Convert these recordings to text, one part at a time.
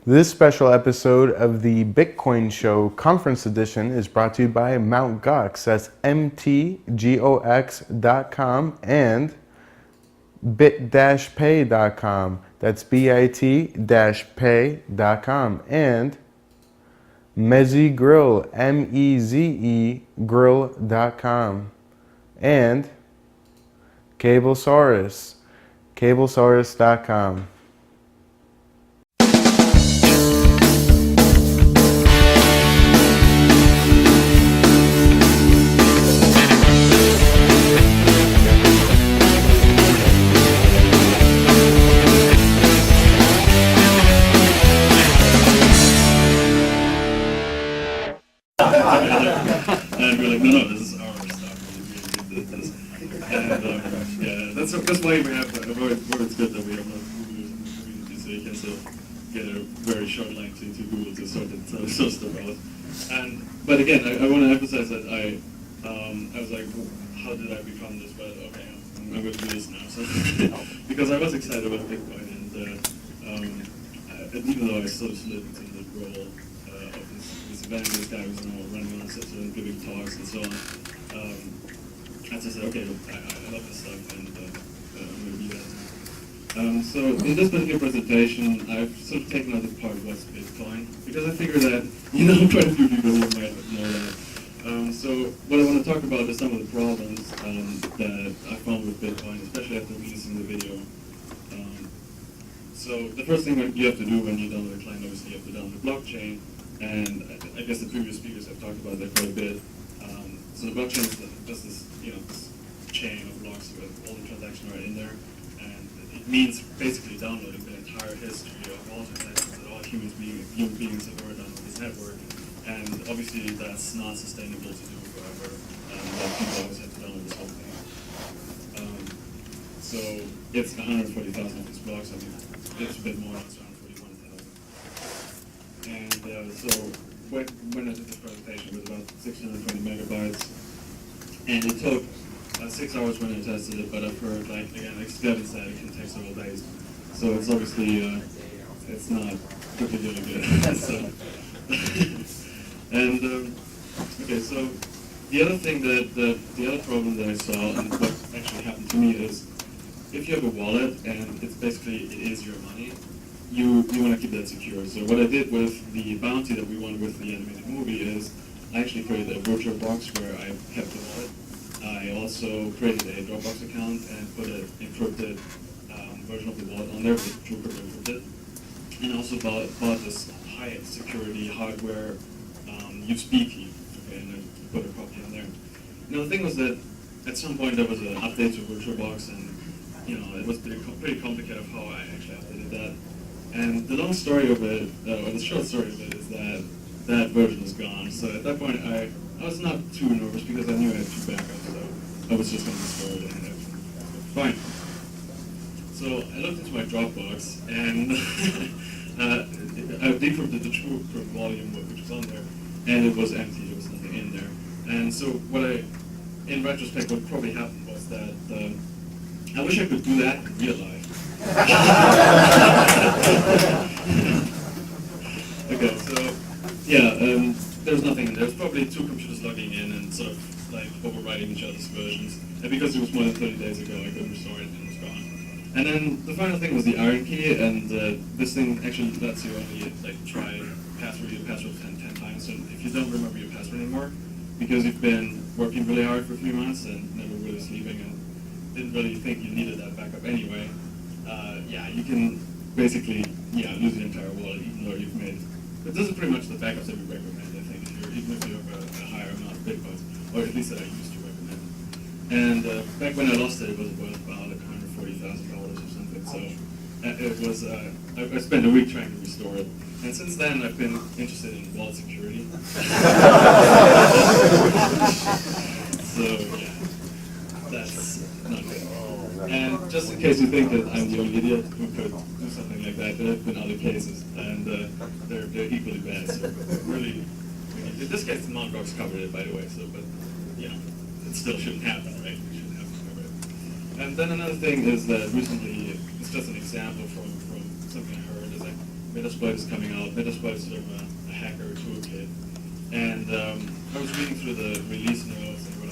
This special episode of the Bitcoin Show Conference Edition is brought to you by Mt. Gox, that's mtgox.com, and bit-pay.com, that's bit-pay.com, and Meze Grill, M-E-Z-E grill.com, and Cablesaurus, cablesaurus.com. And we're like, no, this is our stuff. We did this. And yeah, that's why we have where it's good that we have Googlers in the community, so you can still get a very short link to Google to sort stuff out. But again, I want to emphasize that I was like, well, how did I become this? But okay, I'm going to do this now. So because I was excited about Bitcoin, and even though I sort of slid into the role of this evangelist guy who's now running on sessions and giving talks and so on, I just said, okay, look, I love this stuff, and I'm going to do that. So in this particular presentation, I've sort of taken out the part of what's Bitcoin, because I figure that, quite a few people who might know that. So what I want to talk about is some of the problems that I found with Bitcoin, especially after releasing the video. So the first thing you have to do when you download a client, obviously you have to download the blockchain, and I guess the previous speakers have talked about that quite a bit. So the blockchain is just this, this chain of blocks with all the transactions right in there, and it means basically downloading the entire history of all transactions that all human beings have ever done on this network. And obviously that's not sustainable to do forever, and people always have to download this whole thing. So it's 140,000 of these blocks. I mean, it's a bit more, it's around 41,000. And so when I did this presentation, it was about 620 megabytes, and it took 6 hours when I tested it, but I've heard, like Gavin said, it can take several days. So it's obviously, it's not particularly good. So, and, okay, so the other thing the other problem that I saw, and what actually happened to me is, if you have a wallet and it is your money, you want to keep that secure. So what I did with the bounty that we won with the animated movie is I actually created a virtual box where I kept the wallet. I also created a Dropbox account and put an encrypted version of the wallet on there with TrueCrypt encrypted. And also bought this high security hardware USB key, okay, and I put a copy in there. Now the thing was that at some point there was an update to VirtualBox, and it was pretty complicated how I actually updated that. And the long story of it, or the short story of it, is that that version is gone. So at that point, I was not too nervous because I knew I had 2 backups, so I was just going to restore it and everything was fine. So I looked into my Dropbox, and I decrypted the TrueCrypt volume which was on there, and it was empty. There was nothing in there. And so in retrospect, what probably happened was that I wish I could do that in real life. Okay, so yeah, there's nothing in there. There's probably 2 computers logging in and sort of like overwriting each other's versions. And because it was more than 30 days ago, I couldn't restore it and it was gone. And then the final thing was the iron key, and this thing actually lets you only try your password 10 times. So if you don't remember your password anymore, because you've been working really hard for 3 months and never really sleeping and didn't really think you needed that backup anyway, you can basically lose the entire wallet even though you've made. But this is pretty much the backups that we recommend, I think, even if you have a higher amount of Bitcoins, or at least that I used to recommend. And back when I lost it, it was worth about $140,000 or something. So it was. I spent a week trying to restore it, and since then I've been interested in wallet security. So yeah, that's not good. And just in case you think that I'm the only idiot who could do something like that, there have been other cases, and they're equally bad. So really, in this case, the Mt. Gox covered it, by the way. So, but it still shouldn't happen, right? We shouldn't have to cover it. And then another thing is that recently, it's just an example from something I heard, is like Metasploit is coming out. Metasploit is sort of a hacker toolkit. And I was reading through the release notes and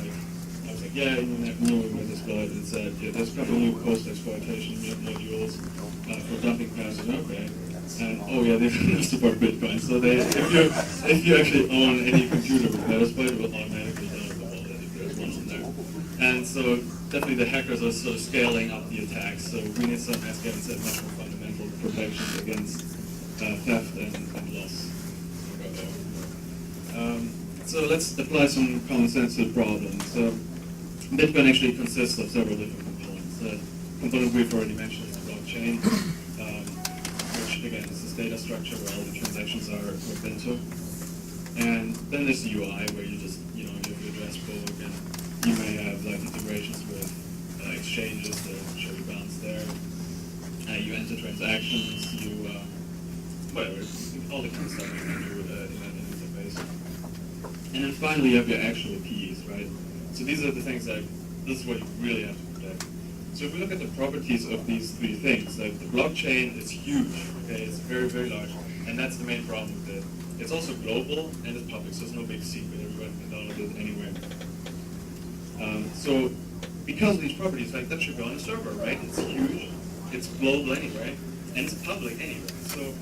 I was like, yeah, you have new Metasploit. It said, yeah, there's a couple new post-exploitation modules for dumping passes. Okay. And oh yeah, they don't support Bitcoin. So if you actually own any computer with Metasploit, it will automatically download the wallet if there's one on there. And so definitely the hackers are sort of scaling up the attacks. So we need some, as Gavin said, much more fundamental protections against theft and loss. So let's apply some common sense to the problem. So Bitcoin actually consists of several different components. The component we've already mentioned is the blockchain, which again is this data structure where all the transactions are hooked into. And then there's the UI where you just, you have your address book and you may have like integrations with exchanges that show you balance there. You enter transactions, whatever, all the kind of stuff you can do in an interface. And then finally you have your actual keys, right? So these are the things this is what you really have to protect. So if we look at the properties of these three things, like the blockchain is huge, okay, it's very, very large, and that's the main problem with it. It's also global and it's public, so it's no big secret, everyone can download it anywhere. So because of these properties, like that should go on a server, right? It's huge, it's global anyway, and it's public anyway. So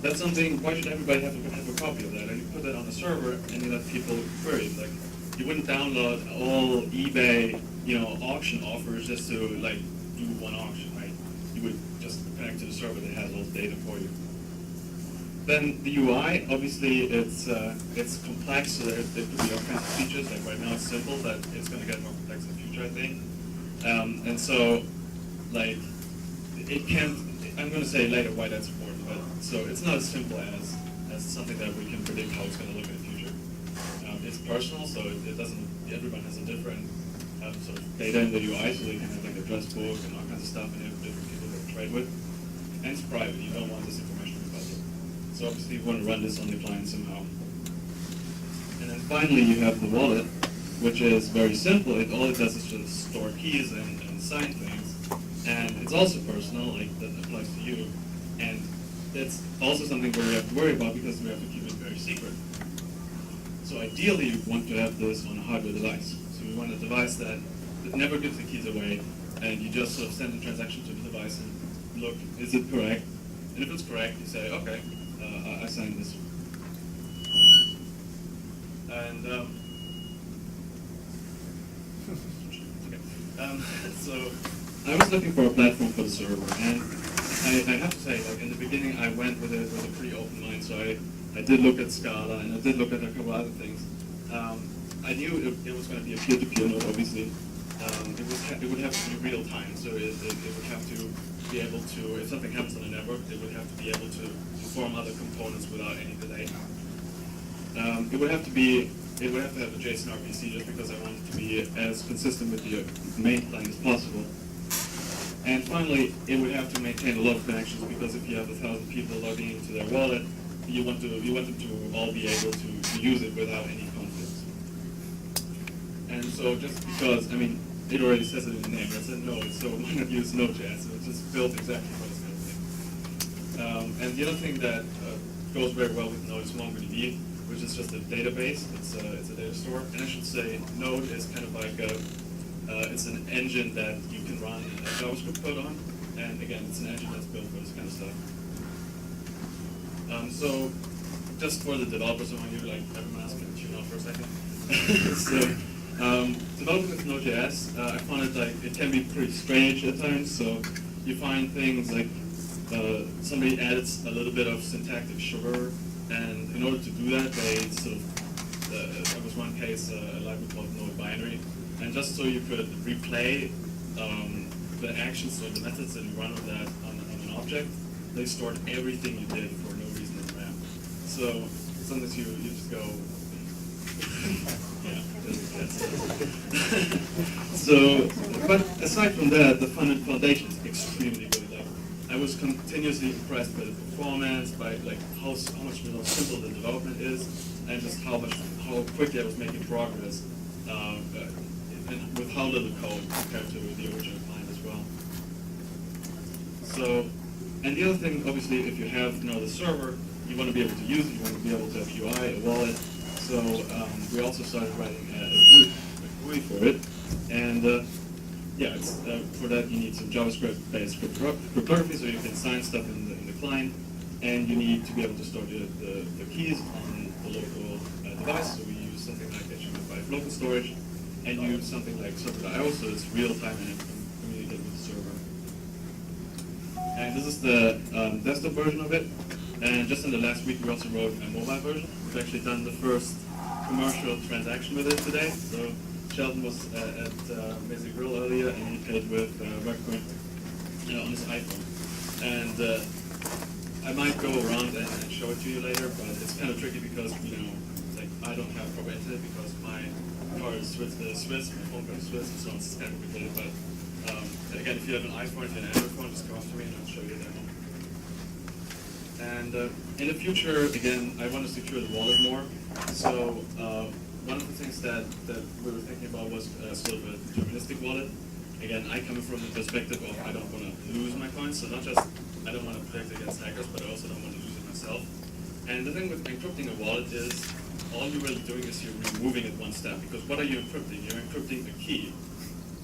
that's something, why should everybody have a copy of that? And you put that on the server and you let people query it. Like, you wouldn't download all eBay, auction offers just to like do one auction, right? You would just connect to the server that has all the data for you. Then the UI, obviously, it's complex, so there could be all kinds of features. Like right now, it's simple, but it's going to get more complex in the future, I think. And so, like, it can't. I'm going to say later why that's important, but so it's not as simple as something that we can predict how it's going to look in the future. It's personal, so it doesn't. Everyone has a different sort of data in the UI, so you can have like a address book and all kinds of stuff, and you have different people that trade with. And it's private. You don't want this information to be public. So obviously, you want to run this on the client somehow. And then finally, you have the wallet, which is very simple. All it does is just store keys and sign things. And it's also personal, like that applies to you. And it's also something where we have to worry about because we have to keep it very secret. So ideally, you want to have this on a hardware device. So we want a device that never gives the keys away, and you just sort of send a transaction to the device and look, is it correct? And if it's correct, you say, okay, I signed this. And so I was looking for a platform for the server, and I have to say, like in the beginning, I went with a pretty open mind. So I did look at Scala, and I did look at a couple other things. I knew it was going to be a peer-to-peer node, obviously. It would have to be real time, so it would have to be able to, if something happens on the network, it would have to be able to perform other components without any delay. It would have to have a JSON RPC just because I want it to be as consistent with the main client as possible. And finally, it would have to maintain a lot of connections because if you have 1,000 people logging into their wallet, you want them to all be able to use it without any conflicts. And so just because, it already says it in the name, I said no, so why not use Node.js? So it's just built exactly what it's going to be. And the other thing that goes very well with Node is MongoDB, which is just a database. It's a data store. And I should say Node is kind of like it's an engine that you can run JavaScript code on. And again, it's an engine that's built for this kind of stuff. So just for the developers among you, like everyone else can tune out for a second. So developing with Node.js, I found it can be pretty strange at times. So you find things like somebody adds a little bit of syntactic sugar, and in order to do that, they sort of there was one case a library called Node Binary, and just so you could replay the actions or the methods that you run with that on an object, they stored everything you did for no reason in RAM. So sometimes you just go, yeah. So, but aside from that, the foundation is extremely good. Like, I was continuously impressed by the performance, by like how much more simple the development is, and just how quickly I was making progress, and with how little code compared to the original client as well. So, And the other thing, obviously, if you have now the server, you want to be able to use it, you want to be able to have UI, a wallet. So we also started writing a GUI for it. And yeah, for that you need some JavaScript-based cryptography, so you can sign stuff in the client. And you need to be able to store the keys on the local device. So we use something like HTML5 local storage, and use something like server.io, so it's real time and it can communicate with the server. And this is the desktop version of it. And just in the last week, we also wrote a mobile version. We've actually done the first commercial transaction with it today. So Sheldon was at Mesa Grill earlier, and he paid with Workpoint on his iPhone. And I might go around and show it to you later, but it's kind of tricky because, like I don't have proper internet because my card is Swiss, my phone card is Swiss, and so on. It's kind of complicated. But again, if you have an iPhone, if you have an Android phone, just come up to me and I'll show you a demo. And in the future, again, I want to secure the wallet more. So one of the things that we were thinking about was sort of a deterministic wallet. Again, I come from the perspective of I don't want to lose my coins, so not just I don't want to protect against hackers, but I also don't want to lose it myself. And the thing with encrypting a wallet is all you're really doing is you're removing it one step, because what are you encrypting? You're encrypting a key.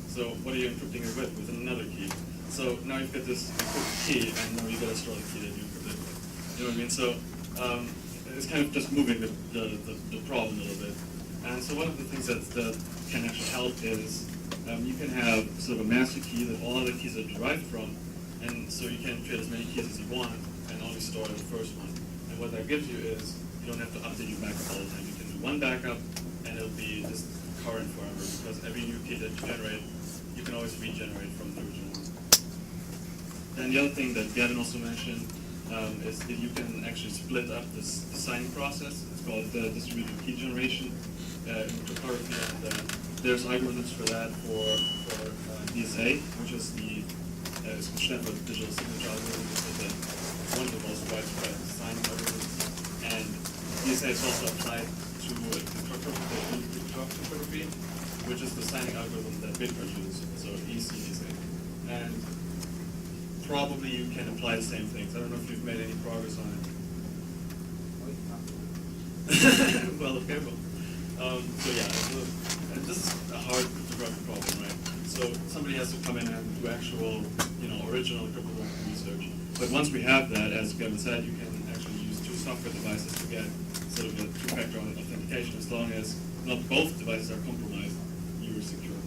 So what are you encrypting it with? With another key. So now you've got this encrypted key, and now you've got to store the key that you encrypted with. You know what I mean? So it's kind of just moving the problem a little bit. And so one of the things that can actually help is you can have sort of a master key that all other keys are derived from, and so you can create as many keys as you want and only store the first one. And what that gives you is you don't have to update your backup all the time. You can do one backup and it'll be just current forever, because every new key that you generate, you can always regenerate from the original one. And the other thing that Gavin also mentioned is that you can actually split up the signing process. It's called distributed key generation in cryptography, and there's algorithms for that for DSA, which is the Stefan digital signature algorithm, which is one of the most widespread signing algorithms. And DSA is also applied to cryptography, which is the signing algorithm that Bitcoin uses, so ECDSA. And probably you can apply the same things. I don't know if you've made any progress on it. Well, okay, well. So yeah, this is a hard cryptographic problem, right? So somebody has to come in and do actual, original cryptographic research. But once we have that, as Gavin said, you can actually use two software devices to get sort of a two-factor authentication. As long as not both devices are compromised, you are secure.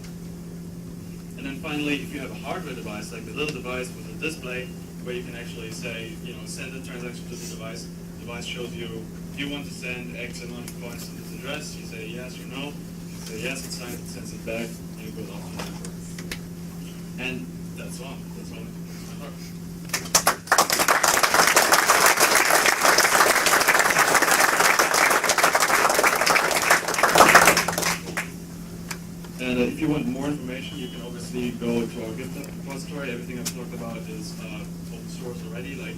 And then finally, if you have a hardware device, like the little device with a display, where you can actually say, send a transaction to the device. The device shows you, if you want to send X amount of coins to this address, you say yes or no. If you say yes, it's signed, it sends it back, and it goes off to the network. And that's all. That's all I can do. And if you want more information, you can obviously go to our GitHub repository. Everything I've talked about is open source already. Like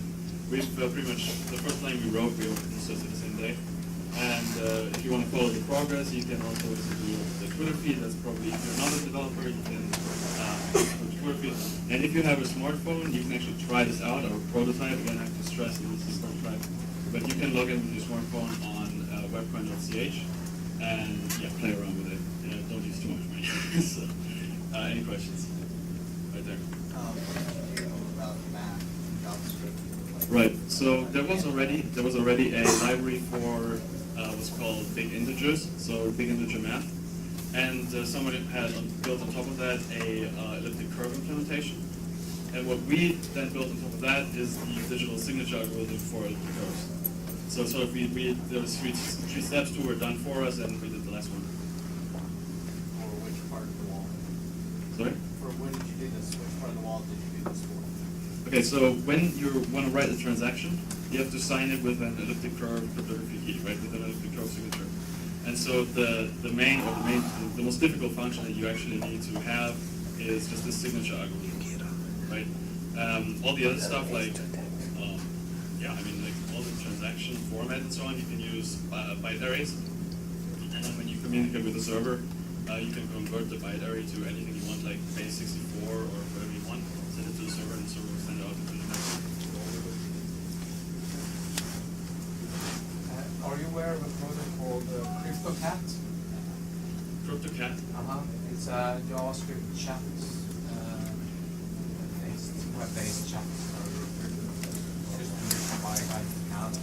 we've pretty much the first line we wrote, we open source it the same day. And if you want to follow the progress, you can also listen to the Twitter feed. That's probably if you're not a developer, you can listen to the Twitter feed. And if you have a smartphone, you can actually try this out. Our prototype. Again, I have to stress that this is a prototype, but you can log in with your smartphone on webcoin.ch and play around with it. Don't use too much money. So, any questions? Right there. Right. So there was already a library for what's called big integers, so big integer math, and somebody had built on top of that a elliptic curve implementation. And what we then built on top of that is the digital signature algorithm for elliptic curves. So sort of there was three steps. Two were done for us, and we did the last one. Sorry? For when did you do this? Which part of the wallet did you do this for? Okay, so when you want to write a transaction, you have to sign it with an elliptic curve cryptography key, right? With an elliptic curve signature. And so the most difficult function that you actually need to have is just the signature algorithm, right? All the other stuff like all the transaction format and so on, you can use binaries. And then when you communicate with the server, you can convert the binary to anything you want, like base 64 or whatever you want. Send it to the server, and the server will send it out to the network. aware of a project called CryptoCat? CryptoCat? It's a JavaScript chat, web-based chat system written by a guy from Canada.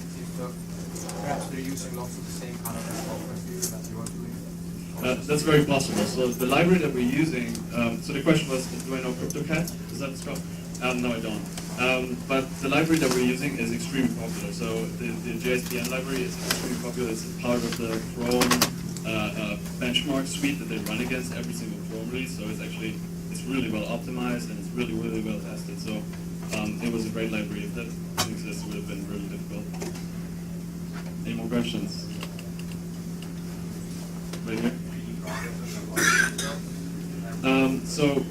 Perhaps they're using lots of the same kind of software theory that you are doing. That's very possible. So the library that we're using, so the question was, do I know CryptoCat? Is that the scope? No, I don't. But the library that we're using is extremely popular. So the JSPN library is extremely popular. It's part of the Chrome benchmark suite that they run against every single Chrome release. So it's really well optimized and it's really, really well tested. So it was a great library. If that didn't exist, it would have been really difficult. Any more questions? Right here. So,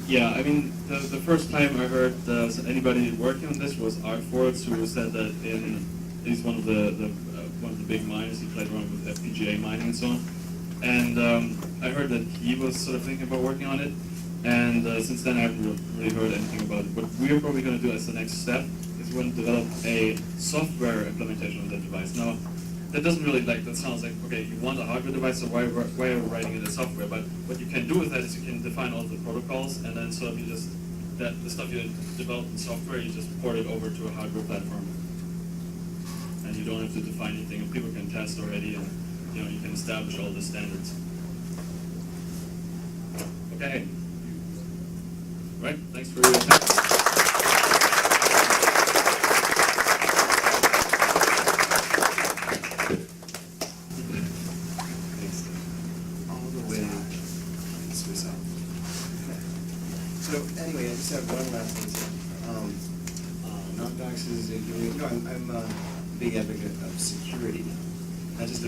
yeah, I mean, the first time I heard anybody working on this was Artforks, who said that he's one of the big miners. He played around with FPGA mining and so on. And I heard that he was sort of thinking about working on it. And since then, I haven't really heard anything about it. What we're probably going to do as the next step is we're going to develop a software implementation of that device. Now, that doesn't really, that sounds like, okay, you want a hardware device, so why are we writing it as software? But what you can do with that is you can define all the protocols, and then sort of the stuff you develop in software, you just port it over to a hardware platform. And you don't have to define anything, and people can test already, and you can establish all the standards. Okay. Right, thanks for your attention. So anyway, I just have one last thing to say. Knockbox is I'm a big advocate of security. Not just a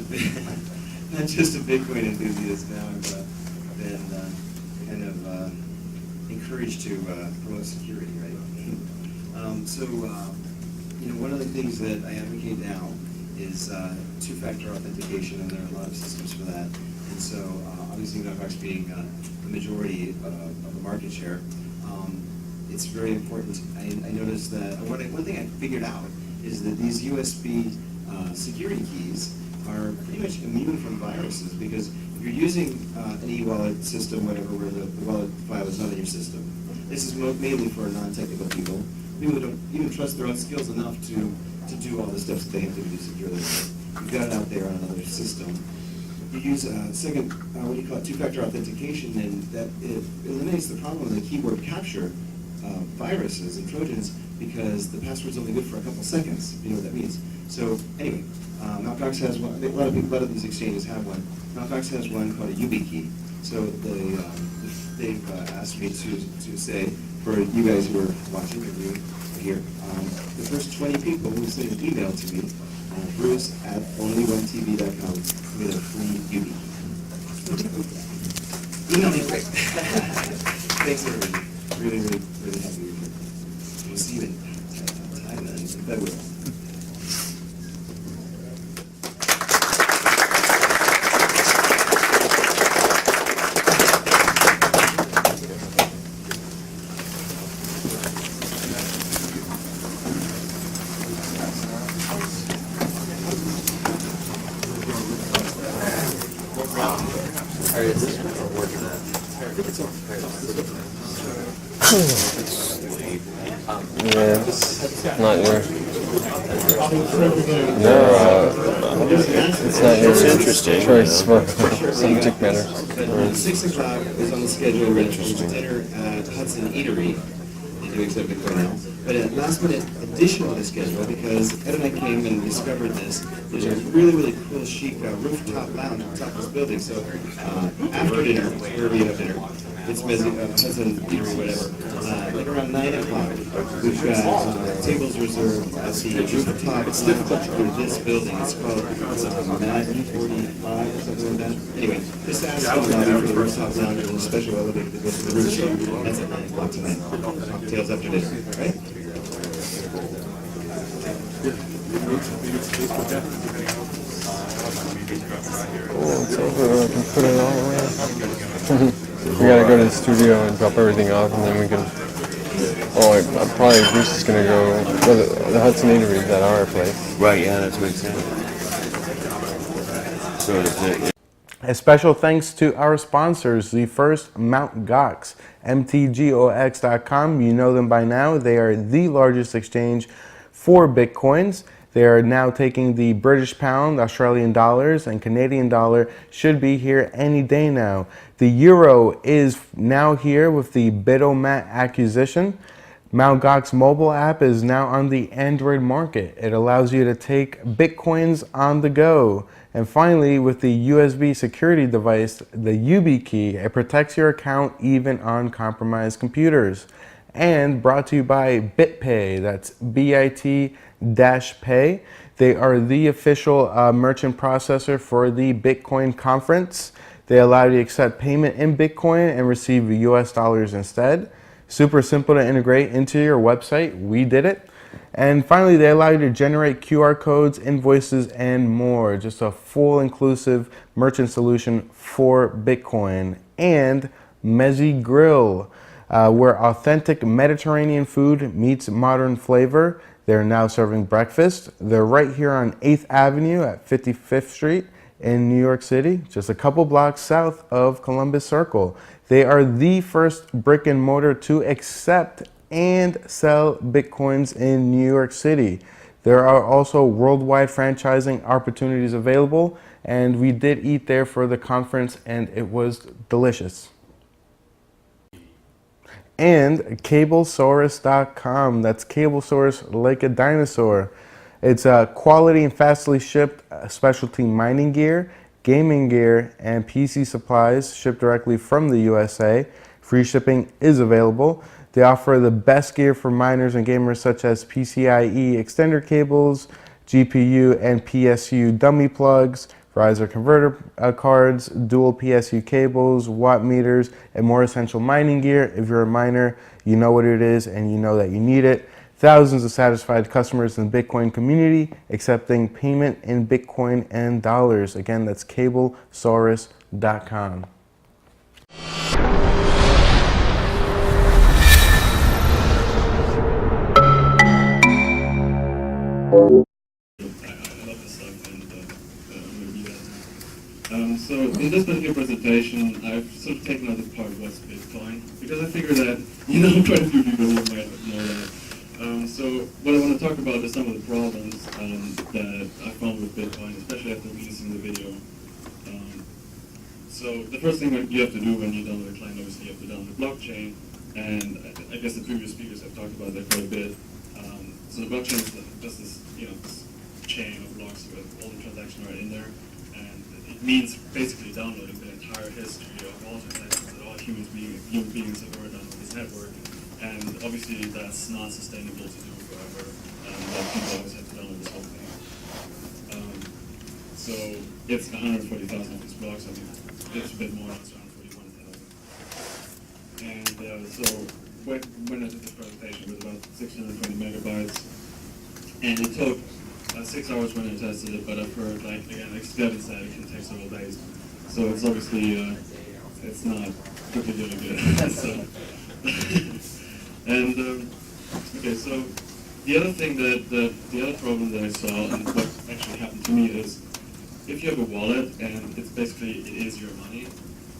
Bitcoin enthusiast now. I've been kind of encouraged to promote security, right? One of the things that I advocate now is two-factor authentication, and there are a lot of systems for that. And so, obviously, Knockbox being the majority of the market share, it's very important. I noticed that one thing I figured out is that these USB security keys are pretty much immune from viruses, because if you're using an e-wallet system, whatever, where the wallet file is not in your system, this is mainly for non-technical people who don't even trust their own skills enough to do all the steps that they have to do securely. You've got it out there on another system. You use a second, two-factor authentication, and that it eliminates the problem of the keyboard capture viruses and Trojans, because the password's only good for a couple seconds. You know what that means. So anyway, Knockbox has one. A lot of these exchanges have one. Knockbox has one called a YubiKey. So they've asked me to say, for you guys who are watching or you here, the first 20 people who send an email to me, Bruce at onlyoneTV.com, with a free YubiKey. Email me quick. Thanks everybody. Really, really, really happy you're here. We'll see you in Thailand in February. Yeah, it's not your. No, it's not your choice for subject matter. 6 o'clock is on the schedule. We're going to dinner at Hudson Eatery. They do accept Bitcoin now. But a last minute addition to the schedule, because Ed and I came and discovered this. There's a really, really cool chic rooftop lounge on top of this building. So after dinner, wherever you have dinner, it's Hudson Eatery, whatever. Like around 9 o'clock, we've got tables reserved at the rooftop. It's difficult to go to this building. It's called Mad 45 or something like that. Anyway, just ask the lobby for the rooftop lounge. There's a special elevator that goes to the roof. So that's at 9 o'clock tonight. Cocktails after dinner, right? Oh, it's over. I can put it all away. We gotta go to the studio and drop everything off, and then we can. Oh, I probably Bruce is gonna go. Well, the Hudson Eatery is at our place. Right, yeah, that's what it said. episode of it. A special thanks to our sponsors, the first, Mt. Gox, mtgox.com. You know them by now. They are the largest exchange for Bitcoins. They are now taking the British pound, Australian dollars, and Canadian dollar. Should be here any day now. The euro is now here with the Bitomat acquisition. Mt. Gox mobile app is now on the Android market. It allows you to take Bitcoins on the go. And finally, with the USB security device, the YubiKey, it protects your account even on compromised computers. And brought to you by BitPay, that's BIT-Pay. They are the official merchant processor for the Bitcoin conference. They allow you to accept payment in Bitcoin and receive US dollars instead. Super simple to integrate into your website. We did it. And finally, they allow you to generate QR codes, invoices, and more. Just a full inclusive merchant solution for Bitcoin. And Mezzi Grill, where authentic Mediterranean food meets modern flavor. They're now serving breakfast. They're right here on 8th Avenue at 55th Street in New York City, just a couple blocks south of Columbus Circle. They are the first brick and mortar to accept and sell Bitcoins in New York City. There are also worldwide franchising opportunities available, and we did eat there for the conference and it was delicious. And Cablesaurus.com, that's Cablesaurus like a dinosaur. It's quality and fastly shipped specialty mining gear, gaming gear, and PC supplies shipped directly from the USA. Free shipping is available. They offer the best gear for miners and gamers such as PCIe extender cables, GPU and PSU dummy plugs, riser converter cards, dual PSU cables, watt meters, and more essential mining gear. If you're a miner, you know what it is and you know that you need it. Thousands of satisfied customers in the Bitcoin community accepting payment in Bitcoin and dollars. Again, that's Cablesaurus.com. I love this stuff, and I'm going to do that. So in this particular presentation, I've sort of taken out the part what's Bitcoin, because I figure that, quite a few people might know that. So what I want to talk about is some of the problems that I found with Bitcoin, especially after releasing the video. So the first thing that you have to do when you download a client, obviously you have to download the blockchain, and I guess the previous speakers have talked about that quite a bit. So the blockchain is just this, this chain of blocks with all the transactions right in there, and it means basically downloading the entire history of all transactions that all human beings have ever done on this network. And obviously that's not sustainable to do forever. Like people always have to download this whole thing. So it's 140,000 of these blocks. I mean, it's a bit more. It's 141,000. And so when I did this presentation, it was about 620 megabytes, and it took 6 hours when I tested it. But I've heard, like Gavin said, it can take several days. So it's obviously it's not particularly good. So. And okay, so the other thing the other problem that I saw, and what actually happened to me, is if you have a wallet and it's basically it is your money,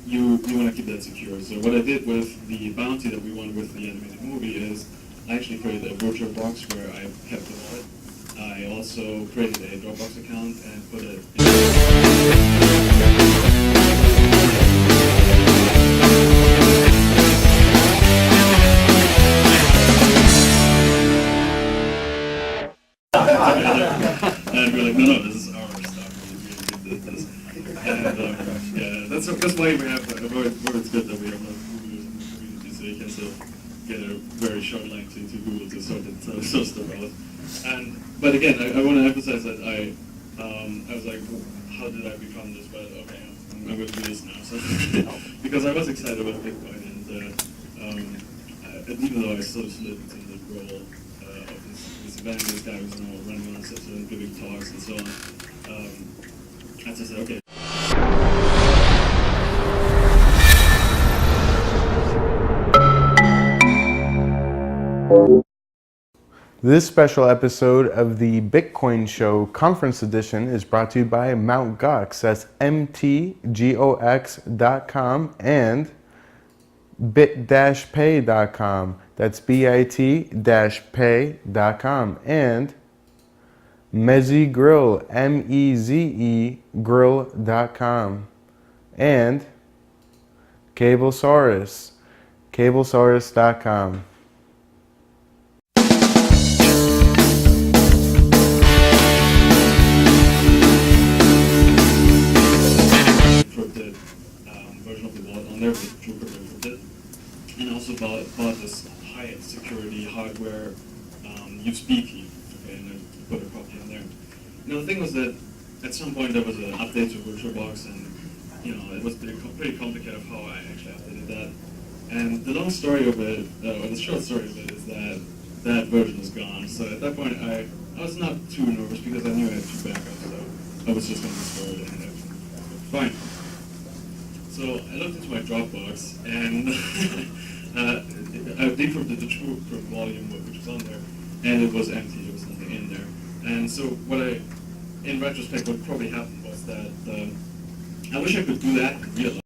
you want to keep that secure. So what I did with the bounty that we won with the animated movie is I actually created a virtual box where I kept the wallet. I also created a Dropbox account and put it in. And we're like, no, this is our stuff. We did this. And yeah, that's why we have where it's good that we have no Googlers in the community, so you can still get a very short link to Google to sort stuff out. But again, I want to emphasize that I was like, well, how did I become this? But okay, I'm going to do this now. So because I was excited about Bitcoin, and even though I sort of slid into the role of this evangelist guy who's running around and giving talks and so on, I just said, okay. This special episode of the Bitcoin Show Conference Edition is brought to you by Mt. Gox. That's mtgox.com and bit-pay.com. That's bit-pay.com. And Meze Grill, M-E-Z-E grill.com. And Cablesaurus, cablesaurus.com. Encrypted version of the wallet on there with true encrypted, and also bought this high security hardware USB key, okay, and then put a copy on there. Now the thing was that at some point there was an update to VirtualBox, and it was pretty complicated how I actually updated that. And the long story of it, or the short story of it, is that that version is gone. So at that point I was not too nervous because I knew I had two backups, so I was just going to restore it and everything was fine. So I looked into my Dropbox and I decrypted the true volume which was on there, and it was empty. There was nothing in there. And so in retrospect, what probably happened was that I wish I could do that in real life.